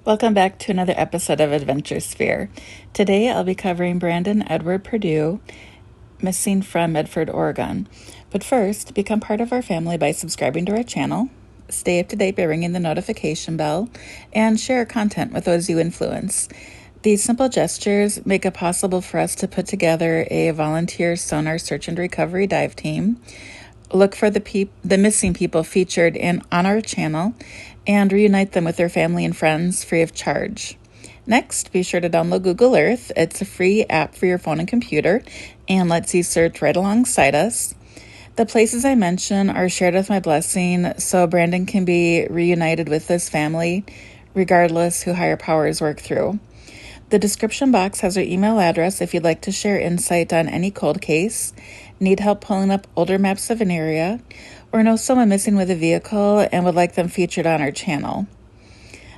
Welcome back to another episode of AdventureSphere. Today I'll be covering Brandon Edward Perdue, missing from Medford, Oregon. But first, become part of our family by subscribing to our channel, stay up to date by ringing the notification bell, and share our content with those you influence. These simple gestures make it possible for us to put together a volunteer sonar search and recovery dive team, look for the missing people featured on our channel, and reunite them with their family and friends free of charge. Next, be sure to download Google Earth. It's a free app for your phone and computer and lets you search right alongside us. The places I mention are shared with my blessing, so Brandon can be reunited with his family, regardless who higher powers work through. The description box has our email address if you'd like to share insight on any cold case, need help pulling up older maps of an area, or know someone missing with a vehicle and would like them featured on our channel.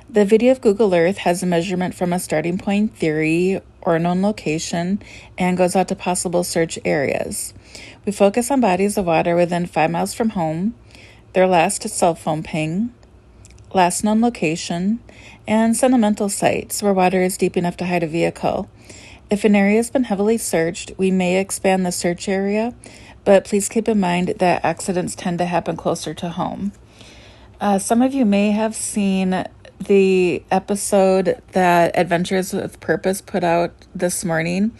The video of Google Earth has a measurement from a starting point theory or known location and goes out to possible search areas. We focus on bodies of water within 5 miles from home, their last cell phone ping, last known location, and sentimental sites where water is deep enough to hide a vehicle. If an area has been heavily searched, we may expand the search area, but please keep in mind that accidents tend to happen closer to home. Some of you may have seen the episode that Adventures with Purpose put out this morning.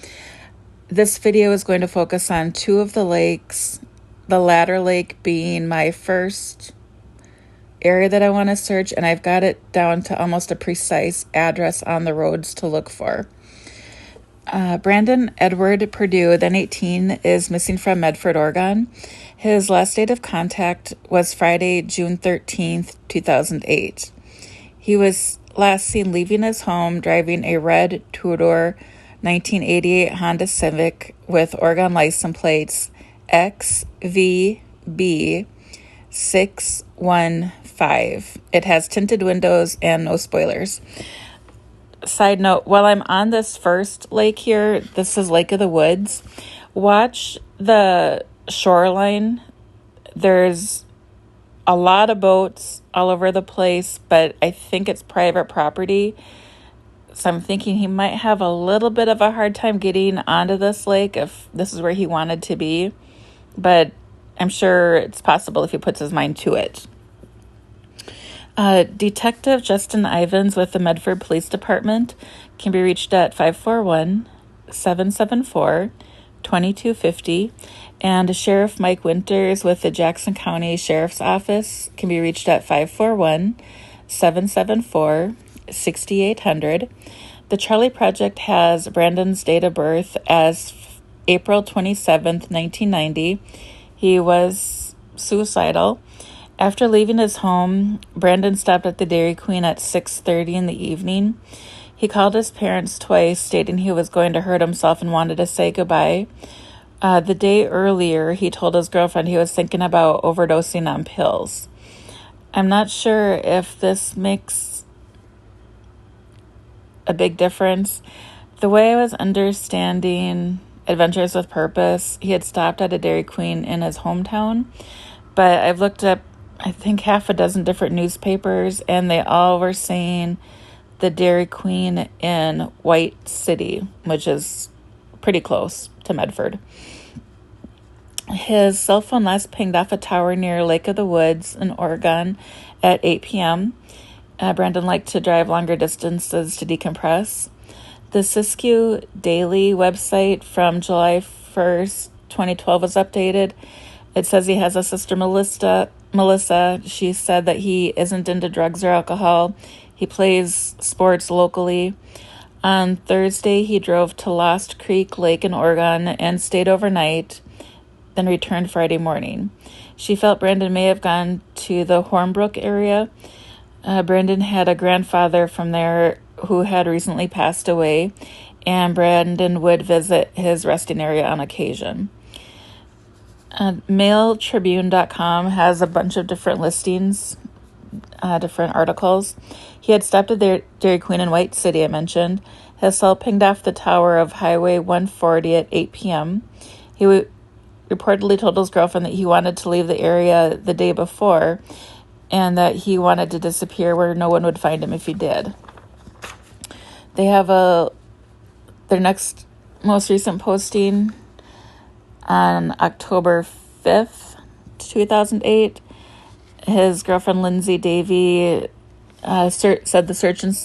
This video is going to focus on 2 of the lakes, the latter lake being my first area that I want to search, and I've got it down to almost a precise address on the roads to look for. Brandon Edward Perdue, then 18, is missing from Medford, Oregon. His last date of contact was Friday, June 13th, 2008. He was last seen leaving his home driving a red two-door 1988 Honda Civic with Oregon license plates XVB615. It has tinted windows and no spoilers. Side note, while I'm on this first lake here, this is Lake of the Woods, watch the shoreline. There's a lot of boats all over the place, but I think it's private property. So I'm thinking he might have a little bit of a hard time getting onto this lake if this is where he wanted to be. But I'm sure it's possible if he puts his mind to it. Detective Justin Ivens with the Medford Police Department can be reached at 541-774-2250, and Sheriff Mike Winters with the Jackson County Sheriff's Office can be reached at 541-774-6800. The Charlie Project has Brandon's date of birth as April 27th, 1990. He was suicidal. After leaving his home, Brandon stopped at the Dairy Queen at 6:30 in the evening. He called his parents twice, stating he was going to hurt himself and wanted to say goodbye. The day earlier, he told his girlfriend he was thinking about overdosing on pills. I'm not sure if this makes a big difference. The way I was understanding Adventures with Purpose, he had stopped at a Dairy Queen in his hometown, but I've looked up I think half a dozen different newspapers, and they all were saying the Dairy Queen in White City, which is pretty close to Medford. His cell phone last pinged off a tower near Lake of the Woods in Oregon at 8 p.m. Brandon liked to drive longer distances to decompress. The Siskiyou Daily website from July 1st, 2012 was updated. It says he has a sister, Melissa. She said that he isn't into drugs or alcohol. He plays sports locally. On Thursday, he drove to Lost Creek Lake in Oregon and stayed overnight, then returned Friday morning. She felt Brandon may have gone to the Hornbrook area. Brandon had a grandfather from there who had recently passed away, and Brandon would visit his resting area on occasion. MailTribune.com has a bunch of different listings, different articles. He had stopped at the Dairy Queen in White City, I mentioned. His cell pinged off the tower of Highway 140 at 8 p.m. He reportedly told his girlfriend that he wanted to leave the area the day before and that he wanted to disappear where no one would find him if he did. They have their next most recent posting on October 5th, 2008. His girlfriend Lindsay Davy said the search and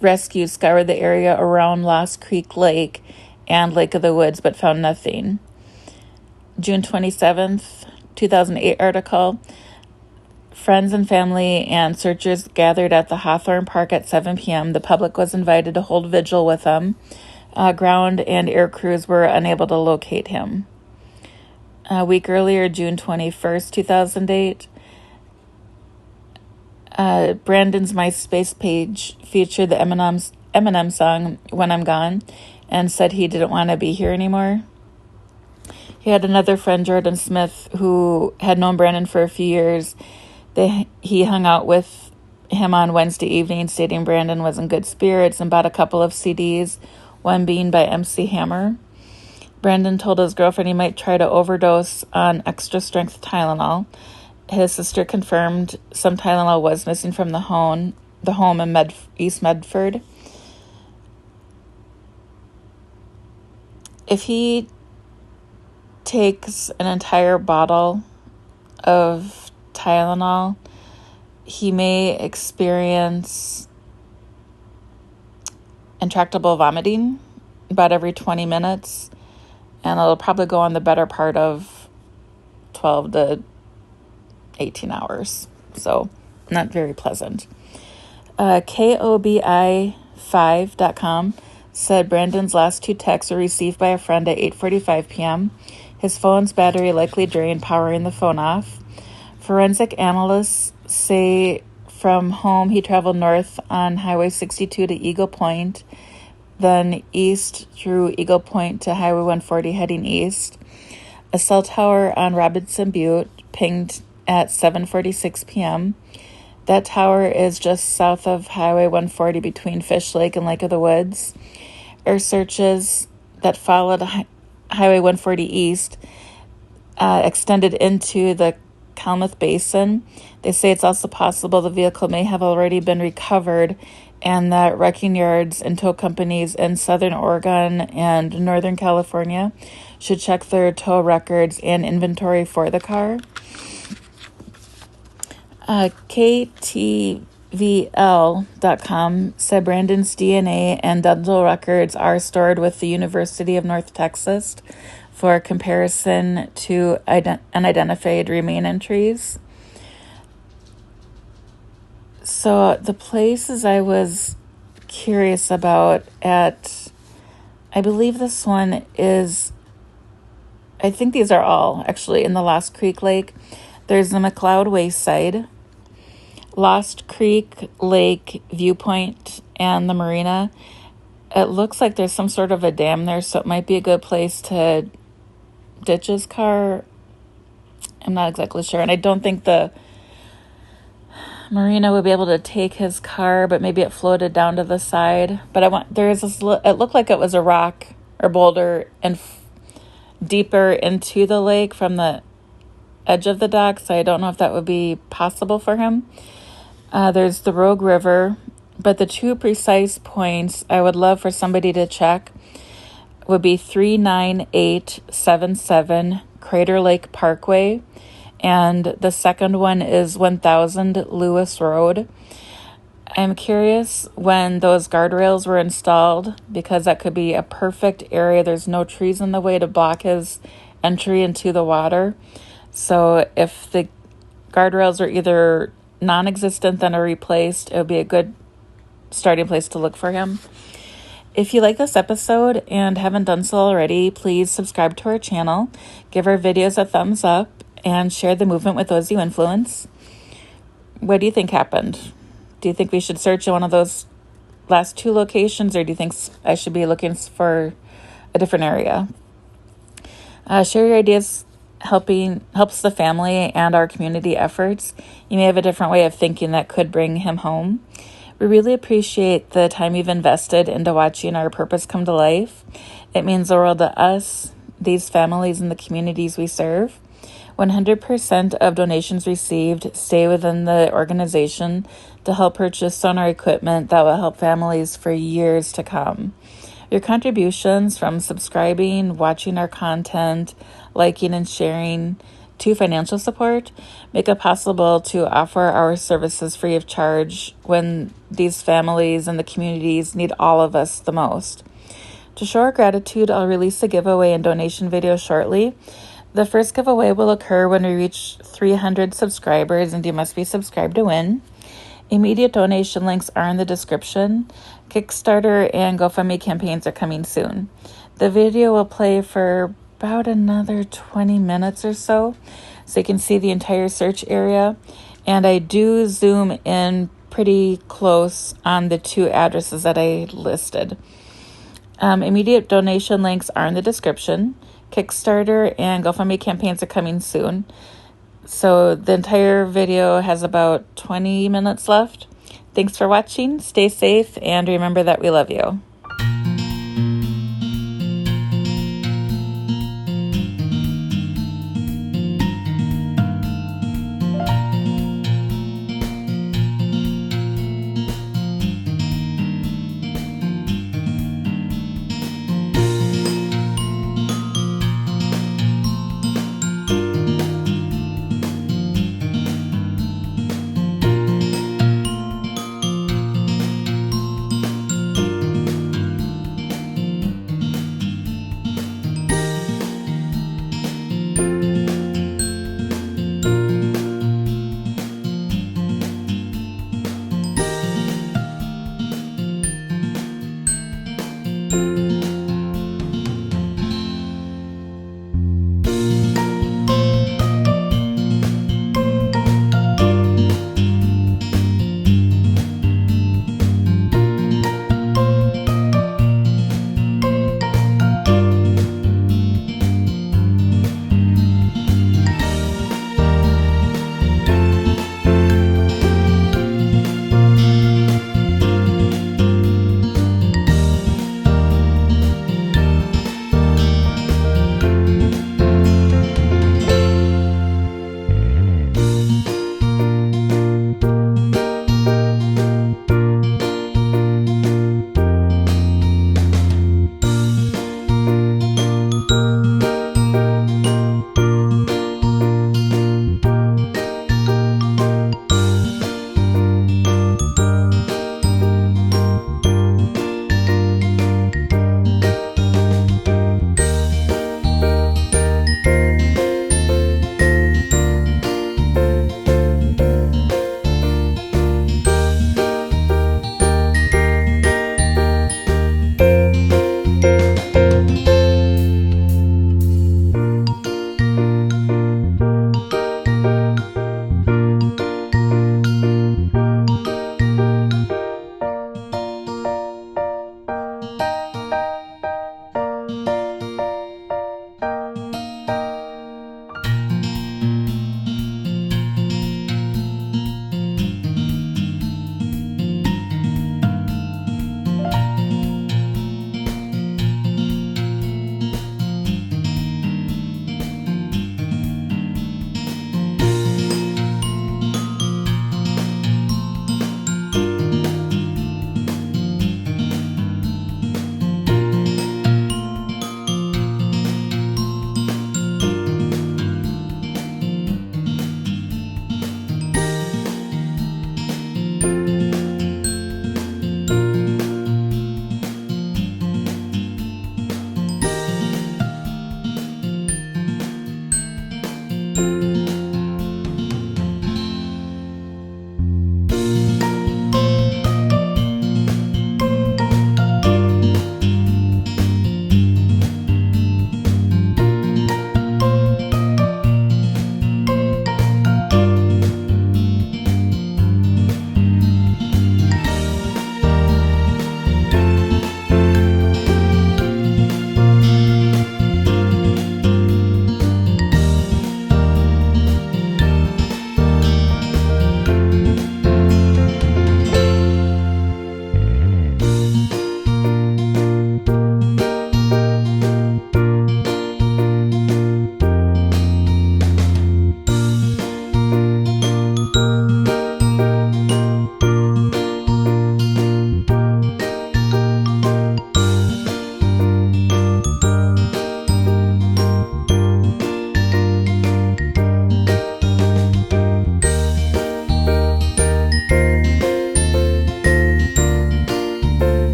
rescue scoured the area around Lost Creek Lake and Lake of the Woods, but found nothing. June 27th, 2008 article. Friends and family and searchers gathered at the Hawthorne Park at 7 p.m. The public was invited to hold vigil with him. Ground and air crews were unable to locate him. A week earlier, June 21st, 2008, Brandon's MySpace page featured the Eminem song When I'm Gone and said he didn't want to be here anymore. He had another friend, Jordan Smith, who had known Brandon for a few years. He hung out with him on Wednesday evening, stating Brandon was in good spirits and bought a couple of CDs, one being by MC Hammer. Brandon told his girlfriend he might try to overdose on extra-strength Tylenol. His sister confirmed some Tylenol was missing from the home in East Medford. If he takes an entire bottle of Tylenol, he may experience intractable vomiting about every 20 minutes, and it'll probably go on the better part of 12 to 18 hours. So not very pleasant. KOBI5.com said Brandon's last two texts were received by a friend at 8:45 p.m. His phone's battery likely drained, powering the phone off. Forensic analysts say from home he traveled north on Highway 62 to Eagle Point, then east through Eagle Point to Highway 140 heading east. A cell tower on Robinson Butte pinged at 7:46 p.m. That tower is just south of Highway 140 between Fish Lake and Lake of the Woods. Air searches that followed Highway 140 east extended into the Klamath Basin. They say it's also possible the vehicle may have already been recovered and that wrecking yards and tow companies in Southern Oregon and Northern California should check their tow records and inventory for the car. KTVL.com said Brandon's DNA and dental records are stored with the University of North Texas for comparison to unidentified remain entries. So the places I was curious about I believe this one is, I think these are all actually in the Lost Creek Lake. There's the McLeod Wayside, Lost Creek Lake Viewpoint, and the marina. It looks like there's some sort of a dam there, so it might be a good place to ditch his car. I'm not exactly sure, and I don't think the marina would be able to take his car, but maybe it floated down to the side. But it looked like it was a rock or boulder and deeper into the lake from the edge of the dock, so I don't know if that would be possible for him. There's the Rogue River, but the two precise points I would love for somebody to check would be 39877 Crater Lake Parkway, and the second one is 1000 Lewis Road. I'm curious when those guardrails were installed, because that could be a perfect area. There's no trees in the way to block his entry into the water. So if the guardrails are either non-existent then are replaced, it would be a good starting place to look for him. If you like this episode and haven't done so already, please subscribe to our channel, give our videos a thumbs up, and share the movement with those you influence. What do you think happened? Do you think we should search in one of those last two locations, or do you think I should be looking for a different area? Share your ideas. Helps the family and our community efforts. You may have a different way of thinking that could bring him home. We really appreciate the time you've invested into watching our purpose come to life. It means the world to us, these families, and the communities we serve. 100% of donations received stay within the organization to help purchase sonar equipment that will help families for years to come. Your contributions from subscribing, watching our content, liking and sharing, to financial support make it possible to offer our services free of charge when these families and the communities need all of us the most. To show our gratitude, I'll release a giveaway and donation video shortly. The first giveaway will occur when we reach 300 subscribers, and you must be subscribed to win. Immediate donation links are in the description. Kickstarter and GoFundMe campaigns are coming soon. The video will play for about another 20 minutes or so you can see the entire search area. And I do zoom in pretty close on the 2 addresses that I listed. Immediate donation links are in the description. Kickstarter and GoFundMe campaigns are coming soon. So the entire video has about 20 minutes left. Thanks for watching. Stay safe and remember that we love you.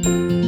you.